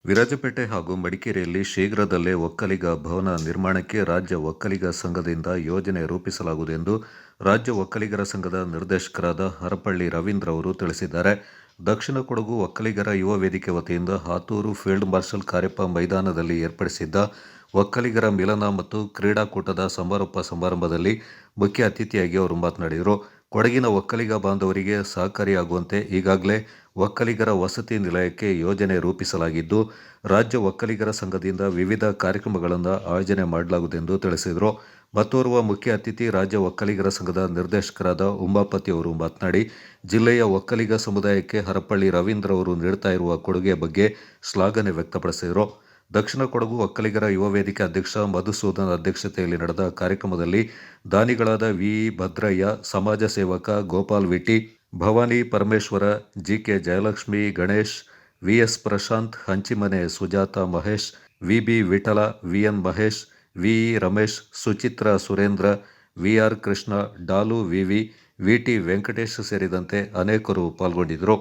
ವಿರಾಜಪೇಟೆ ಹಾಗೂ ಮಡಿಕೇರಿಯಲ್ಲಿ ಶೀಘ್ರದಲ್ಲೇ ಒಕ್ಕಲಿಗ ಭವನ ನಿರ್ಮಾಣಕ್ಕೆ ರಾಜ್ಯ ಒಕ್ಕಲಿಗ ಸಂಘದಿಂದ ಯೋಜನೆ ರೂಪಿಸಲಾಗುವುದು ಎಂದು ರಾಜ್ಯ ಒಕ್ಕಲಿಗರ ಸಂಘದ ನಿರ್ದೇಶಕರಾದ ಹರಪಳ್ಳಿ ರವೀಂದ್ರ ಅವರು ತಿಳಿಸಿದ್ದಾರೆ. ದಕ್ಷಿಣ ಕೊಡಗು ಒಕ್ಕಲಿಗರ ಯುವ ವೇದಿಕೆ ವತಿಯಿಂದ ಹಾತೂರು ಫೀಲ್ಡ್ ಮಾರ್ಷಲ್ ಕಾರ್ಯಪ್ಪ ಮೈದಾನದಲ್ಲಿ ಏರ್ಪಡಿಸಿದ್ದ ಒಕ್ಕಲಿಗರ ಮಿಲನ ಮತ್ತು ಕ್ರೀಡಾಕೂಟದ ಸಮಾರೋಪ ಸಮಾರಂಭದಲ್ಲಿ ಮುಖ್ಯ ಅತಿಥಿಯಾಗಿ ಅವರು ಮಾತನಾಡಿದರು. ಕೊಡಗಿನ ಒಕ್ಕಲಿಗ ಬಾಂಧವರಿಗೆ ಸಹಕಾರಿಯಾಗುವಂತೆ ಈಗಾಗಲೇ ಒಕ್ಕಲಿಗರ ವಸತಿ ನಿಲಯಕ್ಕೆ ಯೋಜನೆ ರೂಪಿಸಲಾಗಿದ್ದು, ರಾಜ್ಯ ಒಕ್ಕಲಿಗರ ಸಂಘದಿಂದ ವಿವಿಧ ಕಾರ್ಯಕ್ರಮಗಳನ್ನು ಆಯೋಜನೆ ಮಾಡಲಾಗುವುದೆಂದು ತಿಳಿಸಿದರು. ಮತ್ತೋರ್ವ ಮುಖ್ಯ ಅತಿಥಿ ರಾಜ್ಯ ಒಕ್ಕಲಿಗರ ಸಂಘದ ನಿರ್ದೇಶಕರಾದ ಉಮಾಪತಿ ಅವರು ಮಾತನಾಡಿ, ಜಿಲ್ಲೆಯ ಒಕ್ಕಲಿಗ ಸಮುದಾಯಕ್ಕೆ ಹರಪಳ್ಳಿ ರವೀಂದ್ರ ಅವರು ನೀಡುತ್ತಾ ಇರುವ ಕೊಡುಗೆ ಬಗ್ಗೆ ಶ್ಲಾಘನೆ ವ್ಯಕ್ತಪಡಿಸಿದರು. ದಕ್ಷಿಣ ಕೊಡಗು ಒಕ್ಕಲಿಗರ ಯುವ ವೇದಿಕೆ ಅಧ್ಯಕ್ಷ ಮಧುಸೂದನ್ ಅಧ್ಯಕ್ಷತೆಯಲ್ಲಿ ನಡೆದ ಕಾರ್ಯಕ್ರಮದಲ್ಲಿ ದಾನಿಗಳಾದ ವಿಇ ಭದ್ರಯ್ಯ, ಸಮಾಜ ಸೇವಕ Gopal VT, Bhavani Parameshwara, GK Jayalakshmi, Ganesh, VS Prashanth, Hanchimane Sujatha Mahesh, VB Vittala, VN Mahesh, VE Ramesh, Suchitra Surendra, VR Krishna, Dalu VV, VT Venkatesh ಸೇರಿದಂತೆ ಅನೇಕರು ಪಾಲ್ಗೊಂಡಿದ್ದರು.